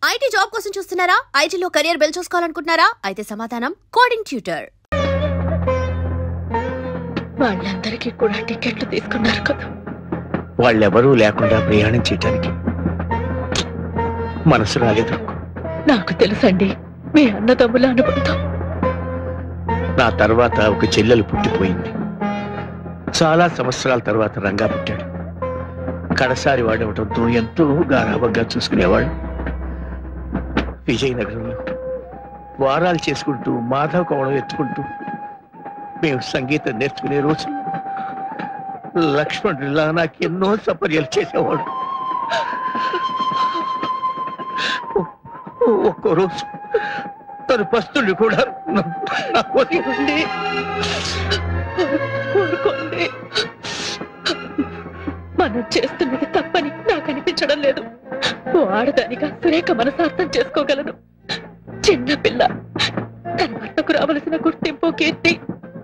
IT job కోసం చూస్తున్నారా? ఐటీలో కెరియర్ బిల్డ్ చూసుకోవాలనుకుంటున్నారా? అయితే సమాధానం కోడింగ్ ట్యూటర్. వాళ్ళందరికీ కూడా టికెట్లు తీసుకున్నారు కదా. వాళ్ళెవరూ లేకుండా ప్రయాణం చేయటానికి మనసు రాలేదు. నాకు తెలుసండి మీ అన్నదమ్ముల అనుబంధం. నా తర్వాత ఒక చెల్లెలు పుట్టిపోయింది. చాలా సంవత్సరాల తర్వాత రంగా పుట్టాడు. కడసారి వాడవటంతో ఎంతో గారాబంగా చూసుకునేవాడు. విజయనగరంలో వారాలు చేసుకుంటూ మాధవ కోవడం ఎత్తుకుంటూ మేము సంగీతం నేర్చుకునే రోజు లక్ష్మణుడిలా నాకు ఎన్నో సపర్యలు చేసేవాడు. ఒక్కో రోజు తను పస్తుల్ని కూడా మనం చేస్తున్నది తప్పని నాకు అనిపించడం లేదు. ఓ ఆడదానిగా సురేఖ మనసార్థం చేసుకోగలను. చిన్న పిల్ల తన భర్తకు రావలసిన గుర్తింపు కీర్తి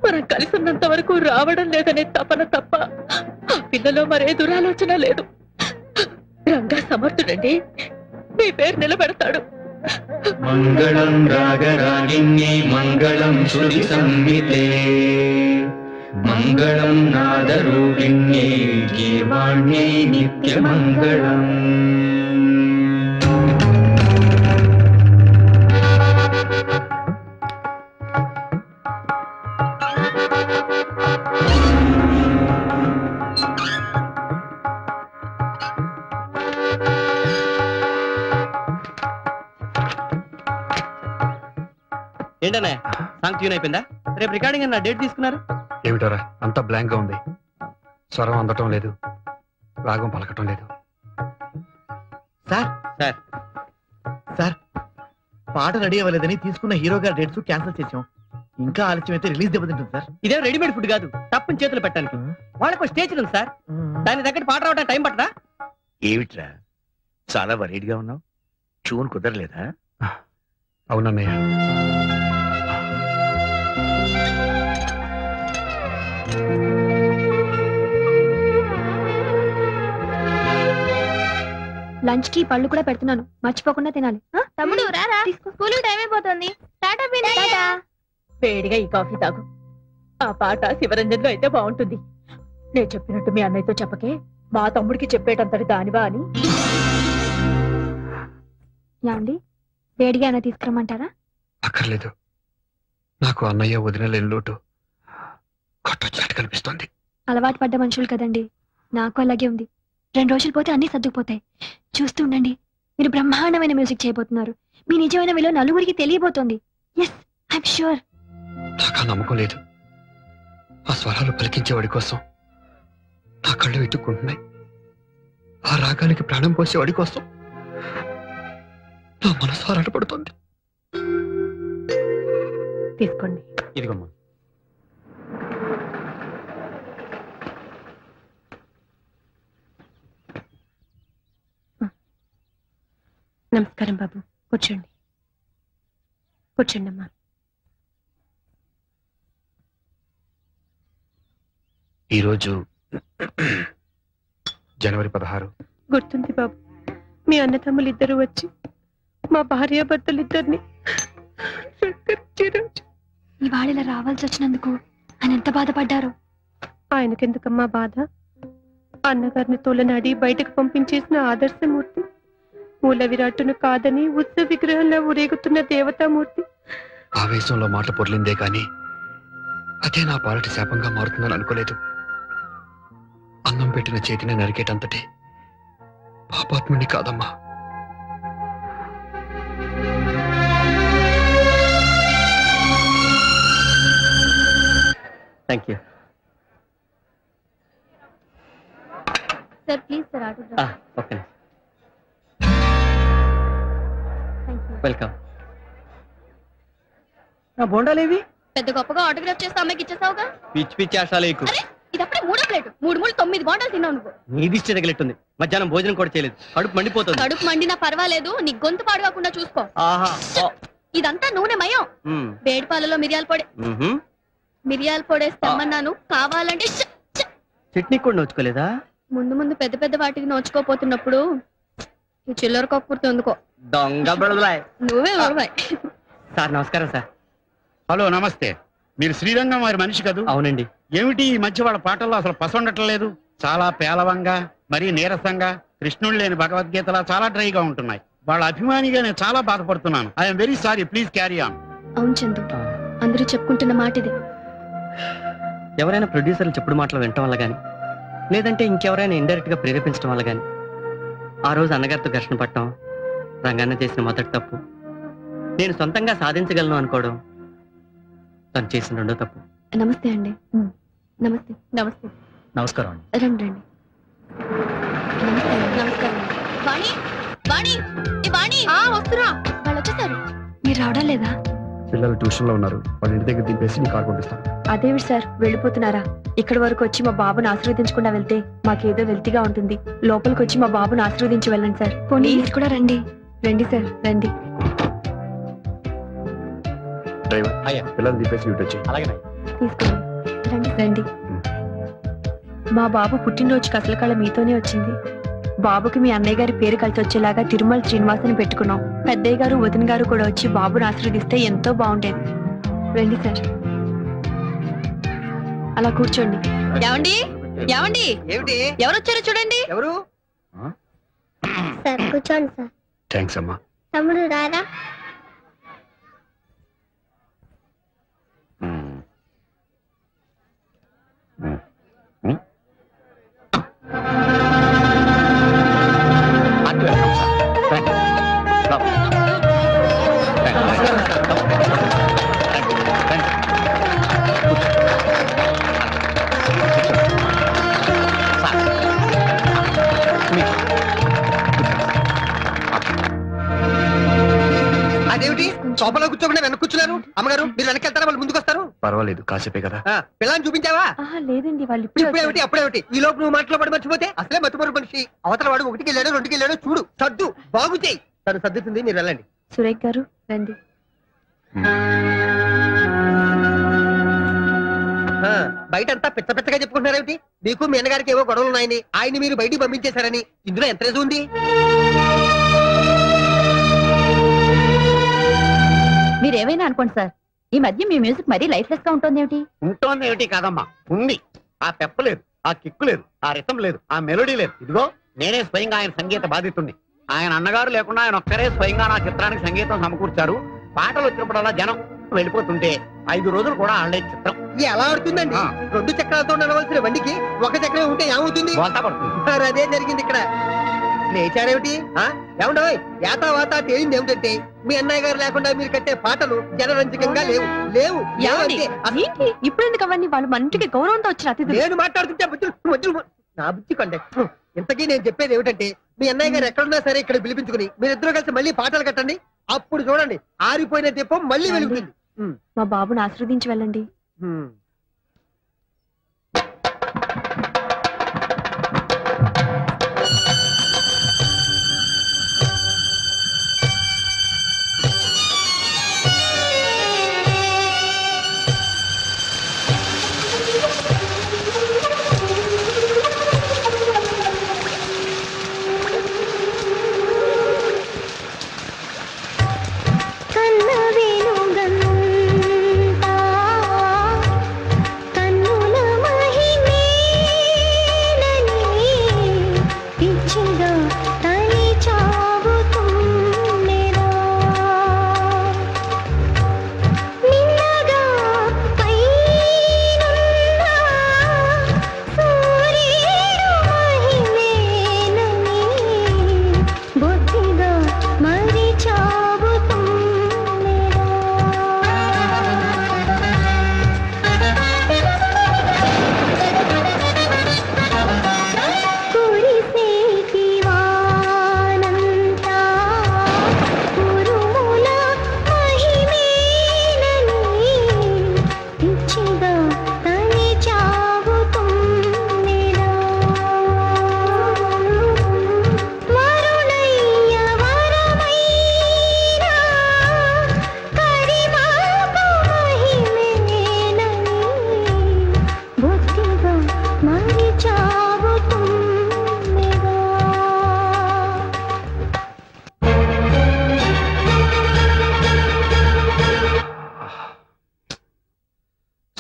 మనం కలిసి ఉన్నంత వరకు రావడం లేదనే తపన తప్ప ఆ పిల్లలో మరే దురాలోచన లేదు. రంగా సమర్థుడండి, మీ పేరు నిలబెడతాడు. మంగళం రాగరాగిణ్యే మంగళం శృతి సంహితే మంగళం నాదరూపిణ్యే గీర్వాణ్యే నిత్యమంగళం. ఏంటనే సాంగ్ ట్యూన్ అయిపోయిందా? రేపు రికార్డింగ్ అన్న డేట్ తీసుకున్నారు ఏమిటోరా? అంతా బ్లాంక్ గా ఉంది. స్వరం అందటం లేదు, రాగం పలకటం లేదు. సార్ సార్ సార్ పాట రెడీ అవ్వలేదని తీసుకున్న హీరో గారి డేట్స్ క్యాన్సిల్ చేసాం. ఇంకా ఆలస్యం అయితే రిలీజ్ దెబ్బతింటుంది సార్. ఇదేం రెడీమేడ్ ఫుడ్ కాదు, తప్పని చేతులు పెట్టడానికి. వాళ్ళకు స్టేజ్ ఉంది సార్, దాని దగ్గర పాట రావడానికి టైం పట్టదా? ఏమిట్రా చాలా వరీడ్గా ఉన్నావు? ట్యూన్ కుదరలేదా? అవునన్నయ్య. లంచ్ కి పళ్ళు కూడా పెడుతున్నాను, మర్చిపోకుండా తినాలి. తమ్ముడు రారా, స్కూల్ టైం అయిపోతుంది. టాటా పిన్ని. వేడిగా ఈ కాఫీ తాగు. ఆ పాట శివరంజన్లో అయితే బాగుంటుంది. నేను చెప్పినట్టు మీ అన్నయ్యతో చెప్పకే, మా తమ్ముడికి చెప్పేటంతటి దానివా అని. యాండి వేడిగా అయినా తీసుకురమ్మంటారా? అక్కర్లేదు, నాకు అన్నయ్య వదినలేని లోటు కొట్టొచ్చినట్టు కనిపిస్తోంది. అలవాటు పడ్డ మనుషులు కదండి, నాకు అలాగే ఉంది. 2 రోజులు పోతే అన్ని సర్దుకుపోతాయి. చూస్తూ ఉండండి, మీరు బ్రహ్మాండమైన మ్యూజిక్ చేయబోతున్నారు. మీ నిజమైన విలువ నలుగురికి తెలియబోతోంది. Yes, I'm sure. నాకు నమ్మకం లేదు. ఆ స్వరాలు పలికించేవాడి కోసం నా కళ్ళు వెతుక్కుంటున్నాయి. ఆ రాగానికి ప్రాణం పోసేవాడి కోసం నా మనసు ఆరాటపడుతోంది. తీసుకోండి. ఇదిగమ్మా. నమస్కారం బాబు, కూర్చోండి. కూర్చోండి అమ్మా. ఈరోజు జనవరి 16. గుర్తుంది బాబు, మీ అన్నదమ్ములు ఇద్దరు వచ్చి మా భార్యాభర్తలిద్దరిని ఇవాళ ఇలా రావాల్సి వచ్చినందుకు ఆయన ఎంత బాధపడ్డారు. ఆయనకెందుకమ్మా బాధ? అన్నగారిని తోలనాడి బయటకు పంపించేసిన ఆదర్శమూర్తి, మూల విరాట్టును కాదని ఉత్సవ విగ్రహంలో ఊరేగుతున్న దేవతామూర్తి. ఆవేశంలో మాట పొర్లిందే కాని అదే నా పాలటి శాపంగా మారుతుందని అనుకోలేదు. అన్నం పెట్టిన చేతిని నరికేటంతటి పాపాత్ముని కాదమ్మా. Thank you sir. Please sir, autograph. Okay, welcome. నా బోండాలేవి? పెద్ద గొప్పగా ఆటోగ్రాఫ్ చేస్తే అమ్మాయికి ఇచ్చేసావుగా. పిచ్చి పిచ్చి ఆశాలేకు. ఇది అప్పుడే 3వ ప్లేట్. 3 9 బాండాలు తిన్నావు నువ్వు. నీ దిష్టి తగిలిట్టుంది. మధ్యాహ్నం భోజనం కూడా చేయలేదు, కడుపు మండిపోతుంది. కడుపు మండినా పర్వాలేదు, నీ గొంతు పాడుకోకుండా చూసుకో. ఆహా, ఇదంతా నూనె మయం. వేడి పాలలో మిరియాల పొడి. మిరియాల పొడేస్తామన్నాను, కావాలంటే చట్నీ కూడా నోచుకోలేదా? ముందు ముందు పెద్ద పెద్ద వాటికి నోచుకోపోతున్నప్పుడు ఈ చిల్లర కప్పుర్తి ఎందుకో దొంగ బుడదలాయ్. నువ్వే బుడదాయ్. సార్ నమస్కారం సార్. హలో నమస్తే. మీరు శ్రీరంగం వారి మనిషి కదూ? అవునండి. ఏమిటి ఈ మధ్య వాళ్ళ పాటల్లో అసలు పసండటం లేదు? చాలా పేలవంగా, మరీ నీరసంగా, కృష్ణుడు లేని భగవద్గీతలా చాలా డ్రైగా ఉంటున్నాయి. వాళ్ళ అభిమానిగా నేను చాలా బాధపడుతున్నాను. I'm very sorry, please carry on. అవును చందు, అందరూ చెప్పుకుంటున్న మాట ఇది. ఎవరైనా ప్రొడ్యూసర్లు చెప్పుడు మాటలు వినటం వల్ల కానీ, లేదంటే ఇంకెవరైనా ఇండైరెక్ట్ గా ప్రేరేపించడం వల్ల కానీ, ఆ రోజు అన్నగారితో ఘర్షణ పట్టడం రంగాన్న చేసిన మొదటి తప్పు. నేను సొంతంగా సాధించగలను అనుకోవడం తను చేసిన రెండో తప్పు. నమస్తే అండి. నమస్తే. నమస్తే. నమస్కారం. రండి రండి. నమస్తే. నమస్కారం. వాణి, వాణి, ఏ వాణి. వస్తురా. వాళ్ళు వచ్చేసారు. మీరు రావడం లేదా? పిల్లలు ట్యూషన్ లో ఉన్నారు, వాళ్ళ ఇంటి దగ్గర దింపేసి నీ కార్ పంపిస్తాను. అదేవిడు సార్, వెళ్ళిపోతున్నారా? ఇక్కడి వరకు వచ్చి మా బాబుని ఆశీర్వదించకుండా వెళ్తే మాకేదో వెల్తిగా ఉంటుంది. లోపలికి వచ్చి మా బాబుని ఆశీర్వదించి వెళ్ళండి సార్. పోనీ మీరు కూడా రండి. రండి సార్, రండి. డ్రైవర్, అయ్యా. పిల్లలు దింపేసి ఇటు వచ్చి. అలాగే. తీసుకోండి. రండి రండి. మా బాబు పుట్టినరోజుకి అసలు కళ మీతోనే వచ్చింది. బాబుకి మీ అన్నయ్య గారి పేరు కలిసి వచ్చేలాగా తిరుమల శ్రీనివాసని పెట్టుకున్నాం. పెద్దయ్య గారు వదిన గారు కూడా వచ్చి బాబుని ఆశీర్వదిస్తే ఎంతో బాగుండేది. రండి సార్, అలా కూర్చోండి. ఏమండి, ఏమండి, ఏమిటి? ఎవరు వచ్చారో చూడండి. ఎవరు? సార్ కూర్చోండి సార్. థ్యాంక్స్ అమ్మా. తమ్ముడు రారా. అదేమిటి సోఫాలో కూర్చోకుండా వెనక్కి కూర్చున్నారు? అమ్మగారు మీరు వెనక్కి వెళ్తారా, వాళ్ళు ముందుకు వస్తారు? పర్వాలేదు, కాసేపే కదా. పిల్లని చూపించావా? లేదండి, వాళ్ళు ఇప్పుడేమిటి అప్పుడేమిటి? ఈ లోపు నువ్వు మాటలో పడి మర్చిపోతే అసలే మర్చిపోరు మనిషి. అవతల వాడు 1కి వెళ్ళాడు 2కి వెళ్ళాడు, చూడు సర్దు బాగు చేయి. తను సర్దుతుంది, మీరు వెళ్ళండి. సురేఖ్ గారు రండి. బయట అంతా పిచ్చ పిచ్చగా చెప్పుకుంటున్నారేమిటి? మీకు మీ అన్నగారికి ఏవో గొడవలు ఉన్నాయని, ఆయన మీరు బయటికి పంపించేశారని. ఇందులో ఎంత రేజు ఉంది? మీరేమైనా అనుకోండి సార్, ఈ మధ్య మీ మ్యూజిక్ మరీ లైఫ్లెస్ గా ఉంటుంది. ఏమిటి ఉంటోంది ఏమిటి కాదమ్మా, ఉంది. ఆ పెప్ప లేదు, ఆ కిక్కు లేదు, ఆ రితం లేదు, ఆ మెలోడీ లేదు. ఇదిగో నేనే స్వయంగా ఆయన సంగీత బాధితుణ్ణి. ఆయన అన్నగారు లేకుండా ఆయన ఒక్కరే స్వయంగా నా చిత్రానికి సంగీతం సమకూర్చారు. పాటలు వచ్చినప్పుడల్లా జనం వెళ్ళిపోతుంటే 5 రోజులు కూడా ఆడలేదు చిత్రం. ఇది ఎలా ఆడుతుందండి? 2 చక్రాలతో నడవలసిన బండికి 1 చక్రం ఉంటే ఏమవుతుంది? బోల్తా పడుతుంది. మరి అదే జరిగింది ఇక్కడ. లేచారేమిటి? ఏమండో యాతా వాతా తేలింది ఏమిటంటే, మీ అన్నయ్య గారు లేకుండా మీరు కట్టే పాటలు జనరంజకంగా లేవు లేవు ఇప్పుడు ఎందుకు అవన్నీ? వాళ్ళు మన ఇంటికి గౌరవంతో వచ్చిన అతిథులు. నేను మాట్లాడుతుంటే బుద్ధులు నా బుద్ధి కొండే. ఇంతకీ నేను చెప్పేది ఏమిటంటే, మీ అన్నయ్య గారు ఎక్కడున్నా సరే ఇక్కడ పిలిపించుకుని మీరిద్దరూ కలిసి మళ్ళీ పాటలు కట్టండి. అప్పుడు చూడండి, ఆరిపోయిన దీపం మళ్ళీ వెలుగుతుంది. మా బాబుని ఆశీర్వదించి వెళ్ళండి.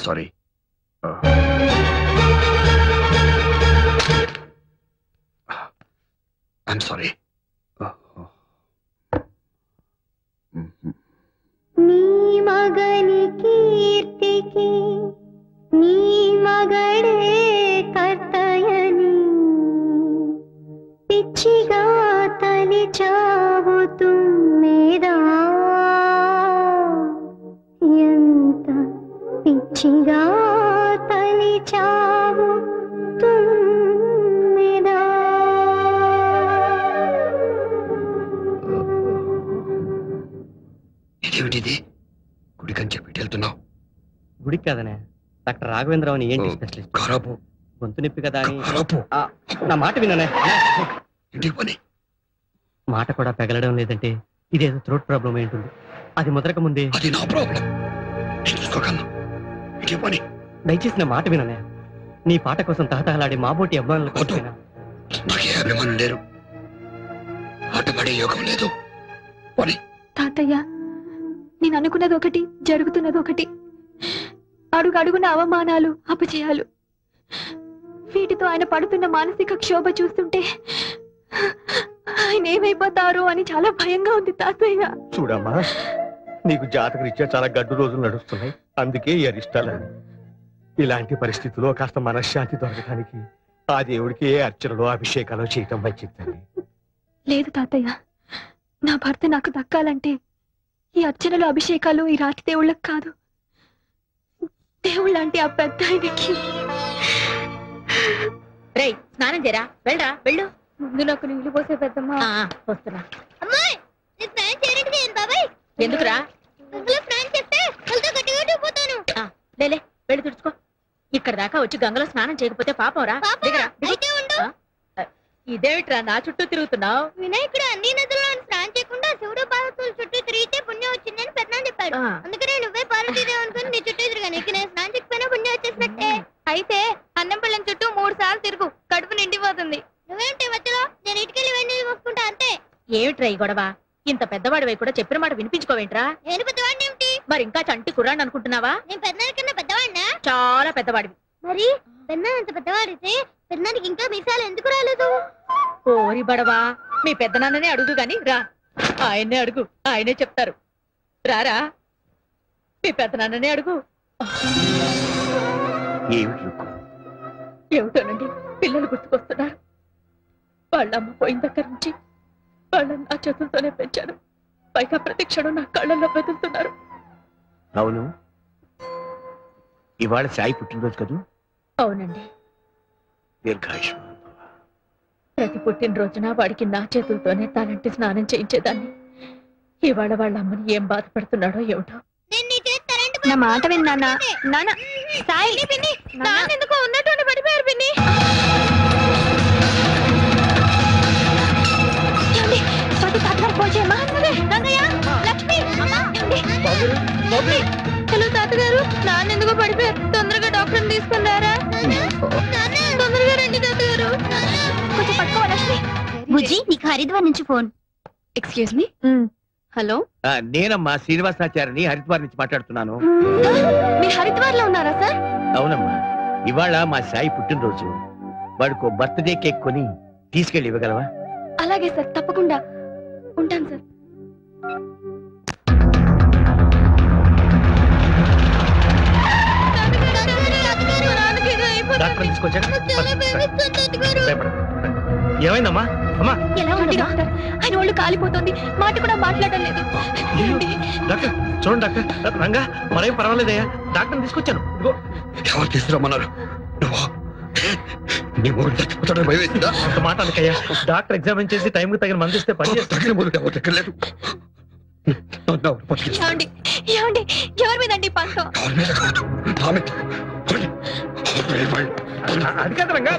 సారీ. I'm sorry. నీ మగని కీర్తికి నీ మగడే కర్తయని పిచ్చిగా తలిచావు తుమ్మెదా, ఎంత పిచ్చిగా తలిచావు తుమ్మెదా. ఇదేమిటిది? గుడికని చెప్పి వెళ్తున్నావు? గుడికి కదనే, డాక్టర్ రాఘవేంద్రరావు అని ఏంటి స్పెషలిస్ట్. ఖరాబు గొంతు నొప్పి కదా అని. ఖరాబు. నా మాట విననే. ఇంటికి పని. మాట కూడా పెగలడం లేదంటే ఇదేదో థ్రోట్ ప్రాబ్లం అయి ఉంటుంది. అది మొదలక ముందే. అది నా ప్రాబ్లం, నేను చూసుకోగలను. ఇంటికి పని. దయచేసి నా మాట విననే. నీ పాట కోసం తహతహలాడే మాబోటి అభిమానుల కోసం నాకే అభిమానులు లేరు, ఆటపడే యోగం లేదు. పని. తాతయ్య, నేను అనుకున్నది ఒకటి, జరుగుతున్నది ఒకటి. అడుగు అడుగున అవమానాలు, అపజయాలు. వీటితో ఆయన పడుతున్న మానసిక క్షోభ చూస్తుంటే ఆయన ఏమైపోతారో అని చాలా భయంగా ఉంది తాతయ్య. చూడమ్మా, నీకు జాతక రీత్యా చాలా గడ్డు రోజులు నడుస్తున్నాయి, అందుకే ఈ అరిష్టాలని. ఇలాంటి పరిస్థితుల్లో కాస్త మనశ్శాంతి దొరకడానికి ఆ దేవుడికి ఏ అర్చనలో అభిషేకాలు చేయటం మంచిది. లేదు తాతయ్య, నా భర్త నాకు దక్కాలంటే ఈ అర్చనలు, అభిషేకాలు ఈ రాతి దేవుళ్ళకి కాదు, దేవుళ్ళంటే ఆ పెద్ద ఆయనకి. రేయ్, స్నానం చేయరా, వెళ్ళరా, వెళ్ళు. ముందు నాకు నీళ్లు పోసే పెద్దమ్మా. వస్తున్నా. అమ్మాయి, నీ స్నానం చేయడానికి నేను బాబాయ్. ఎందుకురా? స్నానం చేస్తే గట్టిగా పోతాను. లేలే, వెళ్ళి తుడుచుకో. ఇక్కడ దాకా వచ్చి గంగలో స్నానం చేయకపోతే పాపం రా. ఇదేమిట్రా నా చుట్టూ తిరుగుతున్నావు? వినాయకుడు అన్ని నదుల్లో స్నానం చేయకుండా శివుడు పార్వతుల చుట్టూ తిరిగితే పుణ్యం వచ్చిందని పెద్దనాన్న చెప్పాడు. అందుకనే నువ్వే పార్వతీదేవి అనుకుని నీ చుట్టూ తిరిగాను. ఇక నేను స్నానం చేయకపోయినా పుణ్యం వచ్చేసినట్టే. అయితే అన్నం పిల్లని చుట్టూ 3 సార్లు తిరుగు, కడుపు నిండిపోతుంది. నువ్వేంటి మధ్యలో? నేను ఇటుకెళ్ళి వెండి మోసుకుంటా అంతే. ఏమిట్రా ఈ గొడవ? ఇంత పెద్దవాడివై కూడా చెప్పిన మాట వినిపించుకోవేంట్రా? నేను పెద్దవాడిని ఏమిటి? మరి ఇంకా చంటి కుర్రాన్ని అనుకుంటున్నావా? నేను పెద్దనాన్న కన్నా పెద్దవాడినా? చాలా పెద్దవాడివి. మరి పెద్దనాన్న అంత పెద్దవాడితే పెద్దనానికి ఇంకా మీసాలు ఎందుకు రాలేదు? ఓరి బడవా, మీ పెద్దనాన్ననే అడుగు గాని రా. ఆయన్నే అడుగు, ఆయనే చెప్తారు. రారా, మీ పెద్దనాన్ననే అడుగు. ఏమిటోనండి, పిల్లలు గుర్తుకొస్తున్నారు. వాళ్ళమ్మ పోయిన దగ్గర నుంచి వాళ్ళని నా చేతులతోనే పెంచాను. పైగా ప్రతి క్షణం నా కళ్ళల్లో బెదులుతున్నారు. అవును, ఇవాళ సాయి పుట్టినరోజు కదూ? అవునండి. దీర్ఘాయుష్మాన్. ప్రతి పుట్టినరోజున వాడికి నా చేతులతోనే తలంటి స్నానం చేయించేదాన్ని. ఇవాళ వాళ్ళ అమ్మని ఏం బాధపడుతున్నాడో ఏమిటో. నా మాట విని నాన్న. నాన్న, సాయి ఎందుకో ఉన్నట్టు పడిపోయారు పిన్ని. హలో తాతగారు, నాన్న ఎందుకో పడిపోయారు, తొందరగా డాక్టర్ తీసుకుని రారా. తొందరగా రండి తాతగారు. కొంచెం పట్టుకో లక్ష్మి. బుజ్జి, నీకు హరిద్వార్ నుంచి ఫోన్. Excuse me. హలో, నేనమ్మా శ్రీనివాసాచార్యని, హరిద్వార్ నుంచి మాట్లాడుతున్నాను. మీరు హరిద్వార్ లో ఉన్నారా సార్? అవునమ్మా, ఇవాళ మా సాయి పుట్టినరోజు. వాడికి బర్త్డే కేక్ కొని తీసుకెళ్ళి ఇవ్వగలవా? అలాగే సార్, తప్పకుండా. ఉంటాను సార్. డాక్టర్ తీసుకొచ్చాక ఏమైందమ్మా? అమ్మా, ఎలా ఉంది డాక్టర్? ఆయన ఒళ్ళు కాలిపోతుంది, మాట కూడా మాట్లాడడం లేదు. డాక్టర్ చూడండి డాక్టర్. రంగా మరేం పర్వాలేదయ్యా, డాక్టర్ తీసుకొచ్చాను. ఎవరు తీసుకురమ్మన్నారు? నీ మూడు చచ్చిపోతాడని భయం వేసిందా? అంత మాట అనకయ్యా, డాక్టర్ ఎగ్జామిన్ చేసి టైంకి తగిన మంది ఇస్తే పని చేస్తే. తగిన మూడు ఎవరు దగ్గర లేదు. ఏమండి, ఏమండి, ఎవరి మీదండి పంతో? అది కాదు రంగా,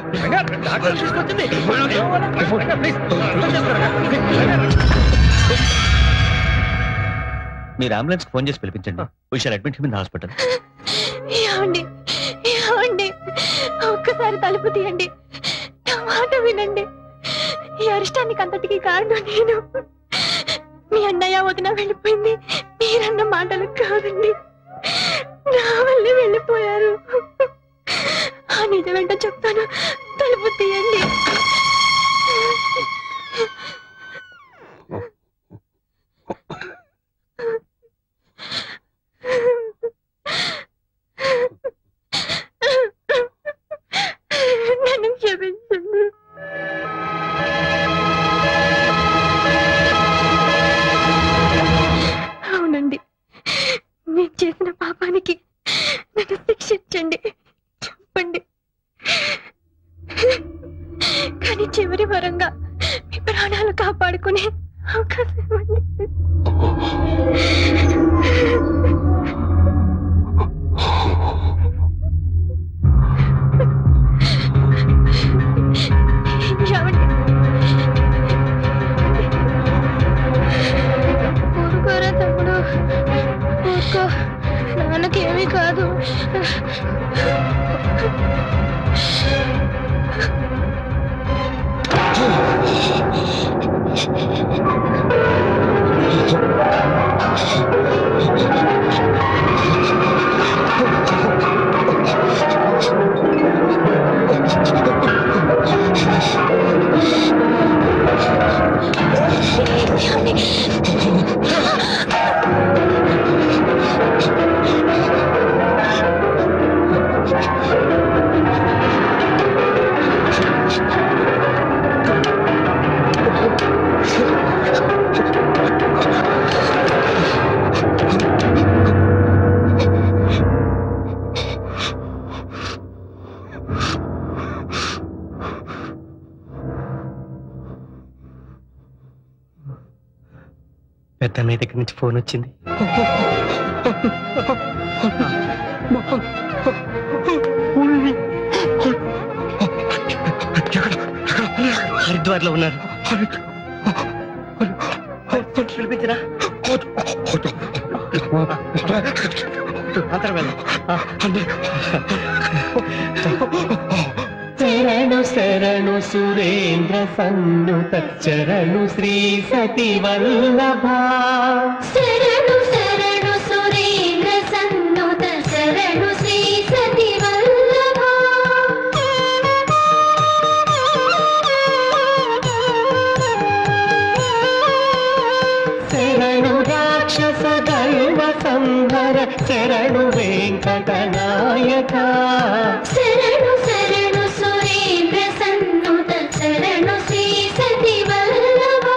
డాక్టర్ తీసుకొచ్చింది. మీరు అంబులెన్స్ ఫోన్ చేసి పిలిపించండి. We shall admit him in hospital. ఏమండి, ఏమండి, ఒక్కసారి తలుపు తీయండి, నా మాట వినండి. ఈ అరిష్టానికి అంతటికి కారణం నేను. మీ అన్నయ్య వదిన వెళ్ళిపోయింది మీరన్న మాటలు కాదండి. నా వల్లే వెళ్ళిపోయారు. ఆ నిజమేంటో చెప్తాను, తలుపు తీయండి. నన్ను క్షమించండి. అవునండి, నేను చేసిన పాపానికి నన్ను శిక్షించండి, చెప్పండి. కానీ చివరి వరంగా మీ ప్రాణాలు కాపాడుకునే అవకాశం ఇవ్వండి. ఊరుకోరా తమ్ముడు, ఊరుకో, నాన్నకేమీ కాదు. పెద్దన్నయ్య దగ్గర నుంచి ఫోన్ వచ్చింది. హరిద్వార్లో ఉన్నారు. పిలిపించరా? అంతరం వెళ్ళ. శరణు శరణు సురేంద్ర సన్నుత శరణు శ్రీ సతి వల్లభ. శరణు శరణు సురేంద్ర సన్నుత శరణు శ్రీ సతి వల్లభ. శరణు రాక్షస దైవ సంహర శరణు వెంకటనాయక. శరణు శరణు సురేంద్ర సన్నుత శరణు శ్రీ సతి వల్లభ.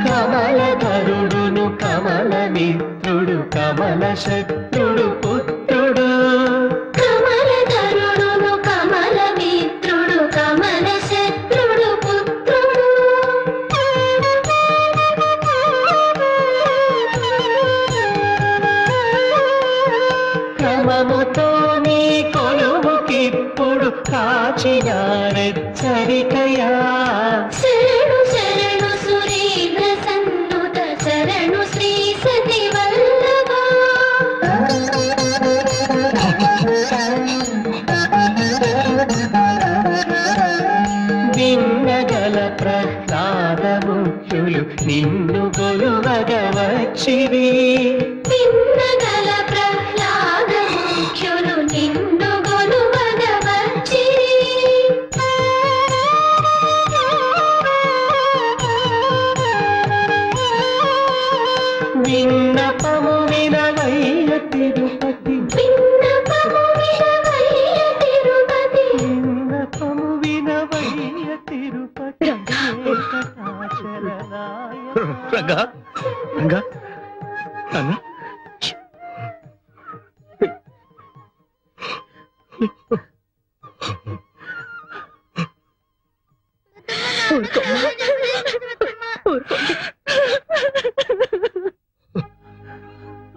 కమలధరుడును కమల మిత్రుడు కమల శత్రుడు పుత్రుడు. కమలధరుడును కమల మిత్రుడు కమల శత్రుడు పుత్రుడు. క్రమముతో నీ కొలువుకిప్పుడు కాచినారెచ్చరికయా. శరణు శరణు సురేంద్ర సన్నుత శరణు శ్రీ సతి వల్లభ. విన్నగల ప్రహ్లాద ముఖ్యులు నిన్ను కొలువగ వచ్చిరి. విన్నగల ప్రహ్లాద ముఖ్యులు నిన్ను గొలువగ వచ్చిరి. విన్నపము వినవయ్య తిరుపతి. విన్నపము వినవయ్య తిరుపతి. విన్నపము వినవయ్య తిరుపతి. వెంకటాచలనాయ. రంగా రంగా అన్న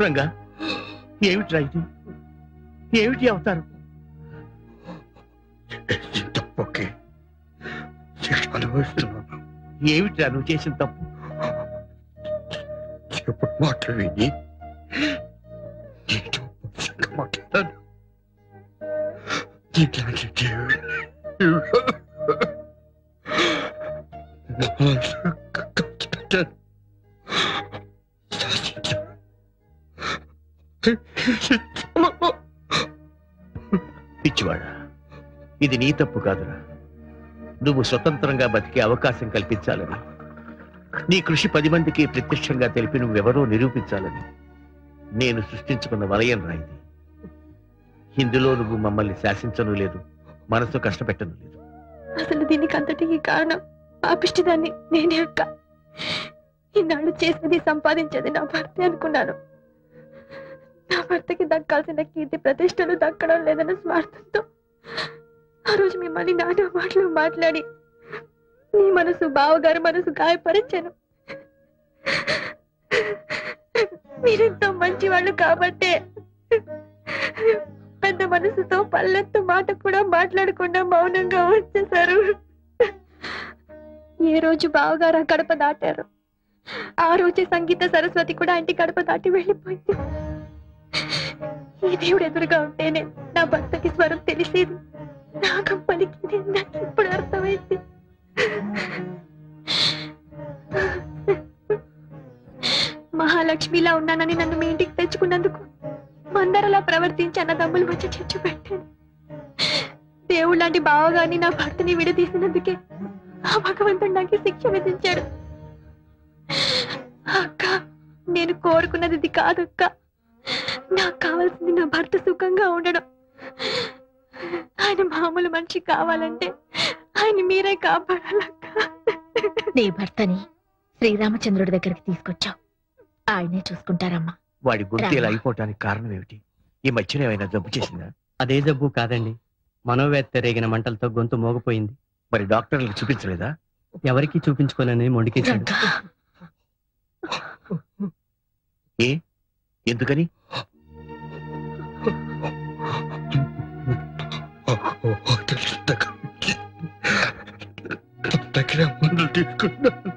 రంగా ఏమిటి రైతు, ఏమిటి అవుతారు? తప్పకే శిక్ష అనుభవిస్తున్నాను. ఏమిటి నువ్వు చేసిన తప్పు? చెప్పటి మాటలు విని నీతో మాట్లాడాను. ఇట్లాంటి జీవి ఇది నీ తప్పు కాదురా. నువ్వు స్వతంత్రంగా బతికే అవకాశం కల్పించాలని, నీ కృషి 10 మందికి ప్రత్యక్షంగా తెలిపి నువ్వెవరో నిరూపించాలని నేను సృష్టించుకున్న వలయం రా ఇది. ఇందులో నువ్వు మమ్మల్ని శాసించను లేదు, మనసు కష్టపెట్టను లేదు. అసలు దీనికి అంతటికి కారణం పాపిష్టిదాన్ని నేనే అక్క. ఇన్నాళ్ళు చేసినది సంపాదించేది నా భర్త అనుకున్నాను. నా భర్తకి దక్కాల్సిన కీర్తి ప్రతిష్టలు దక్కడం లేదన్న స్వార్థంతో ఆ రోజు మిమ్మల్ని నానా మాటలు మాట్లాడి నీ మనసు బావగారు మనసు గాయపరిచాను. మీరెంతో మంచి వాళ్ళు కాబట్టే పెద్ద మనసుతో పల్లెత్తు మాట కూడా మాట్లాడకుండా మౌనంగా వచ్చేశారు. ఏ రోజు బావగారు ఆ గడప దాటారు ఆ రోజే సంగీత సరస్వతి కూడా ఇంటి గడప దాటి వెళ్ళిపోయింది. ఈ దేవుడు ఎదురుగా ఉంటేనే నా భర్తకి స్వరం తెలిసేది, నాగం పలికింది. నాకు ఇప్పుడు అర్థమైంది. మహాలక్ష్మిలా ఉన్నానని నన్ను మీ ఇంటికి తెచ్చుకున్నందుకు మందరలా ప్రవర్తించి అన్నదమ్ముల మధ్య చిచ్చు పెట్టాను. దేవుడు లాంటి బావగారిని నా భర్తని విడదీసినందుకే ఆ భగవంతుడు నాకు శిక్ష విధించాడు. అక్క, నేను కోరుకున్నది ఇది కాదక్క. నాకు కావాల్సింది నా భర్త సుఖంగా ఉండడం. ఆయన మామూలు మనిషి కావాలంటే ఆయన మీరే కాపాడాలక్క. నీ భర్తని శ్రీరామచంద్రుడి దగ్గరికి తీసుకొచ్చావు, ఆయనే చూసుకుంటారమ్మా. వాడి గొంతు ఇలా అయిపోవటానికి కారణం ఏమిటి? ఈ మధ్యన ఏమైనా జబ్బు చేసిందా? అదే జబ్బు కాదండి, మనోవేత్త రేగిన మంటలతో గొంతు మోగపోయింది. మరి డాక్టర్లకు చూపించలేదా? ఎవరికి చూపించుకోనని మొండికేశాడు. ఏ ఎందుకని? దగ్గర మందులు తీసుకున్నాను.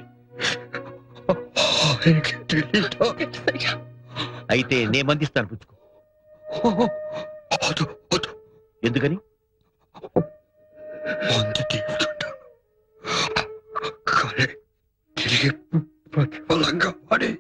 అయితే నే మందిస్తాను, పుచ్చుకో. ఎందుకని? మందు తీసుకుంటాను కానీ తిరిగి ప్రతిఫలంగా వాడి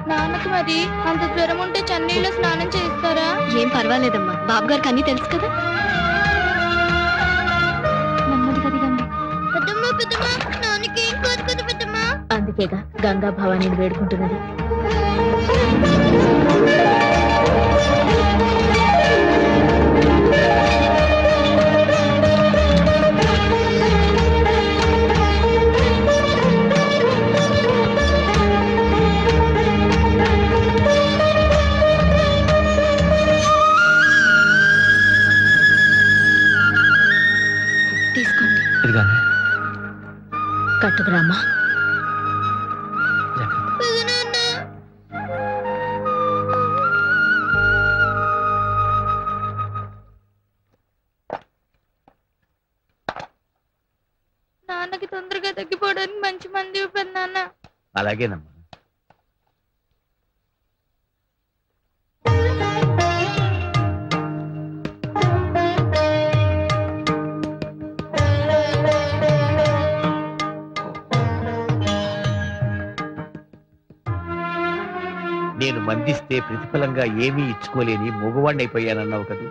నాన్నకి మరి అంత జ్వరం ఉంటే చన్నీళ్ళలో స్నానం చేస్తారా? ఏం పర్వాలేదమ్మా, బాబు గారికి అన్ని తెలుసు కదా. నెమ్మదిగా దిగండి. పెద్దమ్మ పెద్దమ్మ, నాన్నకి ఏం కాదు కదా పెద్దమ్మ. అందుకేగా గంగా భవానీని వేడుకుంటున్నది. తీసుకోండి. ఇదిగానే కట్టుకురామ్మా. పెదనాన్న, నాన్నకి తొందరగా తగ్గిపోవడానికి మంచి మంది పెద్దనాన్న. అలాగేనమ్మా. నేను మందిస్తే ప్రతిఫలంగా ఏమీ ఇచ్చుకోలేని మగవాణ్ణి అయిపోయానన్నావు కదూ.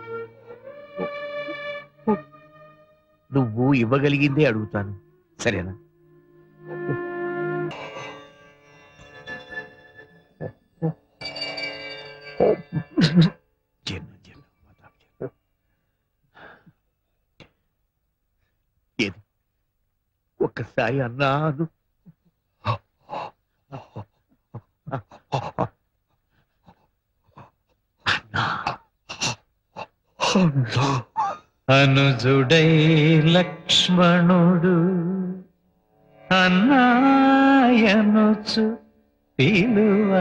నువ్వు ఇవ్వగలిగిందే అడుగుతాను, సరేనా? ఏది ఒక్కసారి అన్నాను. అనుజుడై లక్ష్మణుడు అన్నాయనుచు పిలువ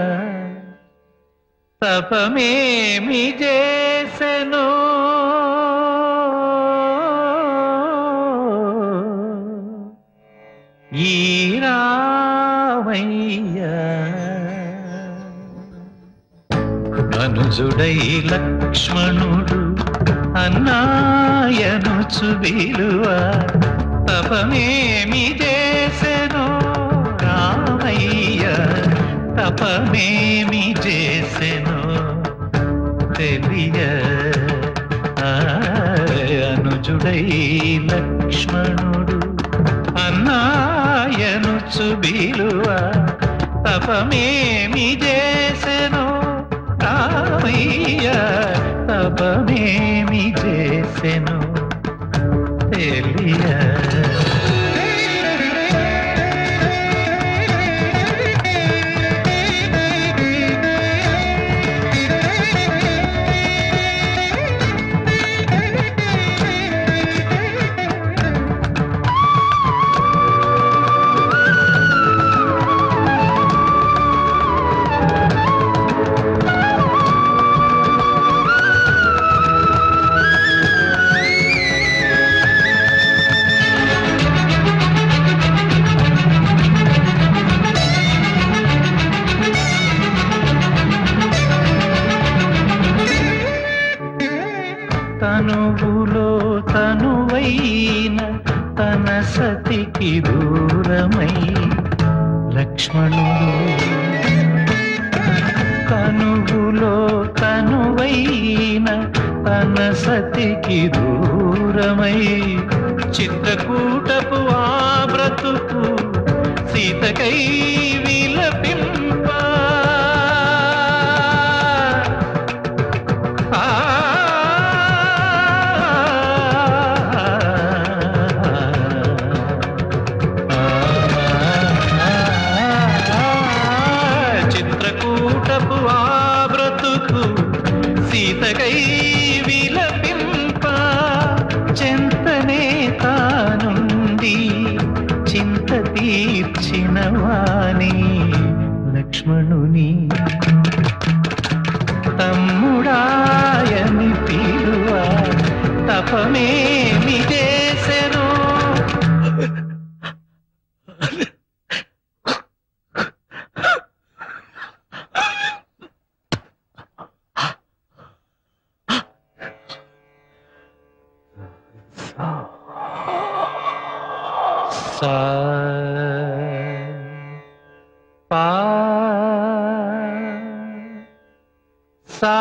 తపమేమి చేసెను ఈ రామయ్య అనుజుడై లక్ష్మణుడు అన్నాయనుచు విలువ తపమేమి చేసెనో రామయ్య తపమేమి చేసెనో తెలియ అనుజుడై లక్ష్మణుడు అన్నాయనుచు విలువ తపమేమి చేసెనో రామయ్య తపమేమి చేసెనో తెలియ తనువులో తనువైన తన సతికి దూరమై లక్ష్మణుడు తనువులో తనువైన తన సతికి దూరమై చిత్రకూటపు ఆ బ్రతుకు సీతకై విలపింప సీతకై విలపింప చెంతనే తానుండి చింత తీర్చిన వాణి లక్ష్మణుని తమ్ముడాయని పిలువ తపమేమి చేసెనో sa pa sa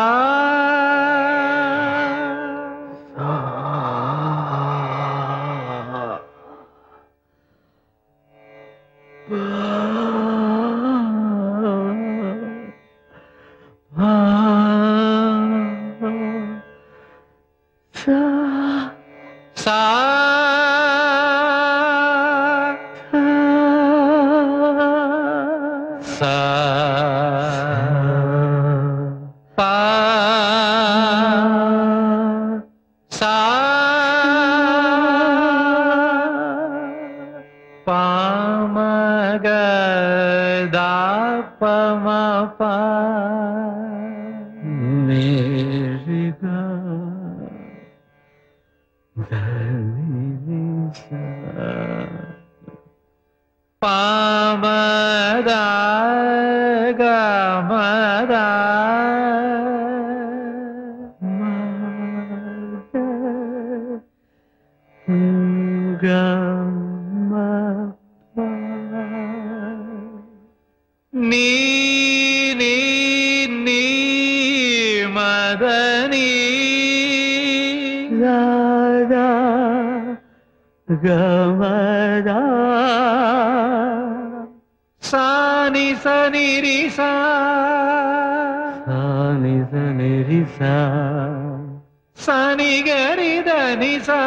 sa sa pa sa pa ma ga da pa ma pa me ri ga da ni sa pa ma da ga ma da ma da ga ma pa ni ni ni ma da ni ga ga ga ma da sa ni ri sa ni ri sa sa ni ga ri da ni sa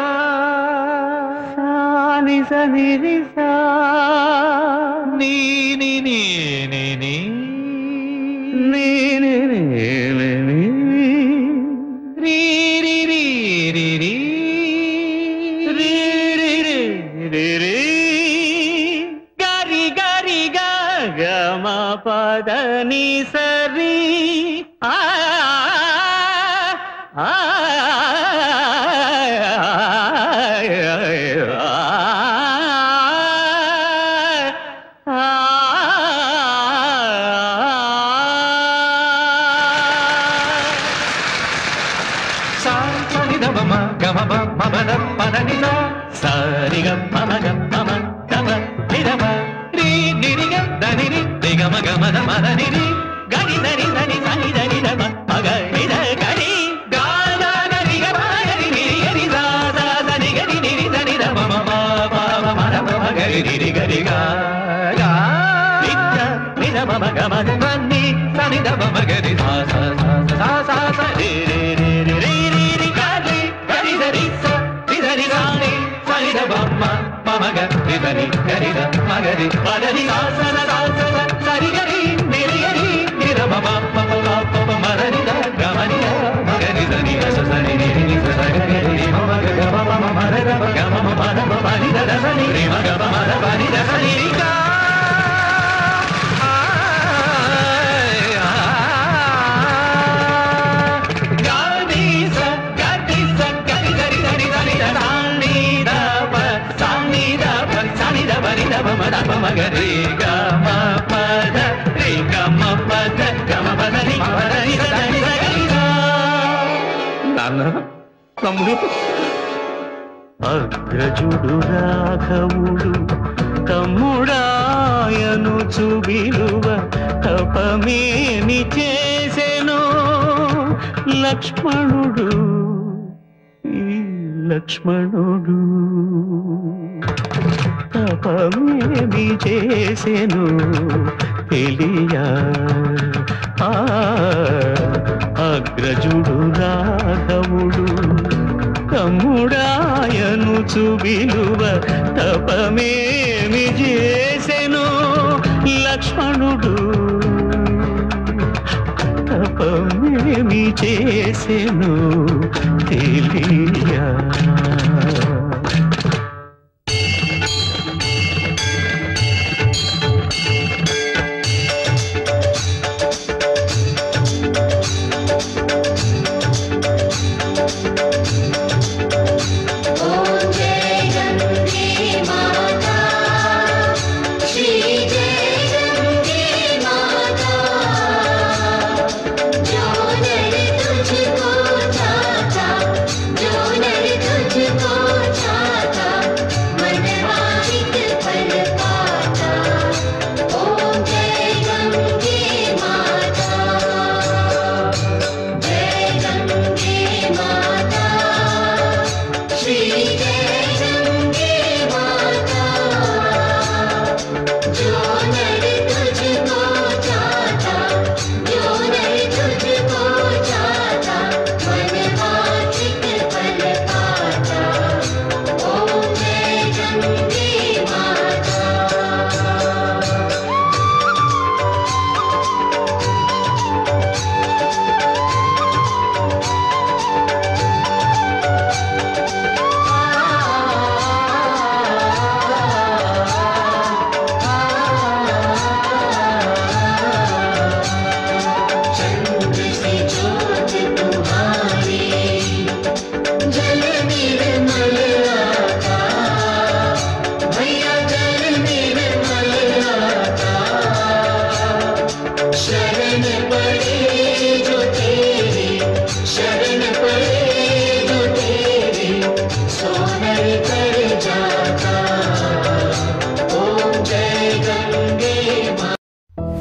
ni ri sa ni ni ni ni ni ni ni ni ni ri ri ri ri ri ri ri ri ri gari gari ga ga ma pa da ni sa ri a a మమ గమ మమద పదని సారిగ మమగ మమ తమ నిరమ రీ నిరిగ దని రిగమ గమద మదని రి గని దని దని సని దని రమ మగ నిద గని గాదా గని గ మగరి నిరి దాదా దని గని నిరి దని రమ మమ మమ మర మగరి నిరి గరి గా గా నిద నిద మమ గమ దని సని ద మమ గరి సా సా సా సా సా రి రి రి రి రి గరి గరి రి సా రి రి సాని సని ద మమ మమ గరి దని గరి ద మగరి పదని సా సా సా సా సరి గరి నిరి గరి నిర మమ మమ మమ మదని ద గమని మగరి దని స సని నిరి ని స గరి రి మమ గ మమ మమ మర ద గ మమ పద మని ద సని రి మ గ మమ ద పని ద సని రి గా మగరి గమ పద రి గమ పద గమ పద రి పద రి దని గరి నాన్న తమ్ముడు అగ్రజుడు రాఘవుడు తమ్ముడాయను చుబిలువ తపమేమి చేసెను లక్ష్మణుడు ఈ లక్ష్మణుడు తపమేమి చేసెను తెలియా అగ్రజుడు రాఘవుడు తమ్ముడాయను చుబిలువ తపమేమి చేసెను లక్ష్మణుడు తపమేమి చేసెను తెలియా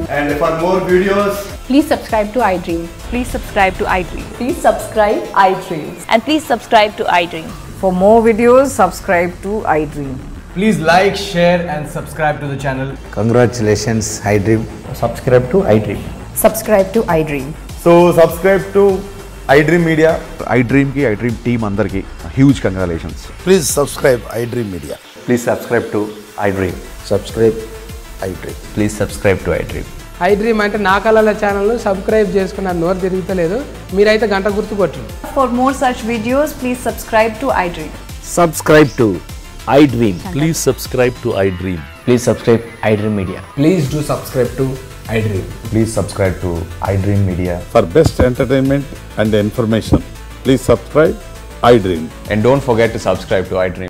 And for more videos, please subscribe to iDream. Please subscribe to iDream. Please subscribe iDream. And please subscribe to iDream. For more videos, subscribe to iDream. please like, share and subscribe to the channel. Congratulations, iDream. Subscribe to iDream. Subscribe to iDream. So subscribe to iDream Media. iDream ki iDream team andar ki huge congratulations. Please subscribe iDream Media. Please subscribe to iDream. Subscribe iDream. Please subscribe to iDream. iDream అంటే నా కళల channel subscribe చేసుకున్న నోరు తిరుగుతలేదు మీరైతే గంట గుర్తు కొట్టండి. For more such videos, please subscribe to iDream. Subscribe to iDream. Please subscribe to iDream. Please subscribe iDream Media. Please do subscribe to iDream. Please subscribe to iDream Media. For best entertainment and information, please subscribe iDream. And don't forget to subscribe to iDream.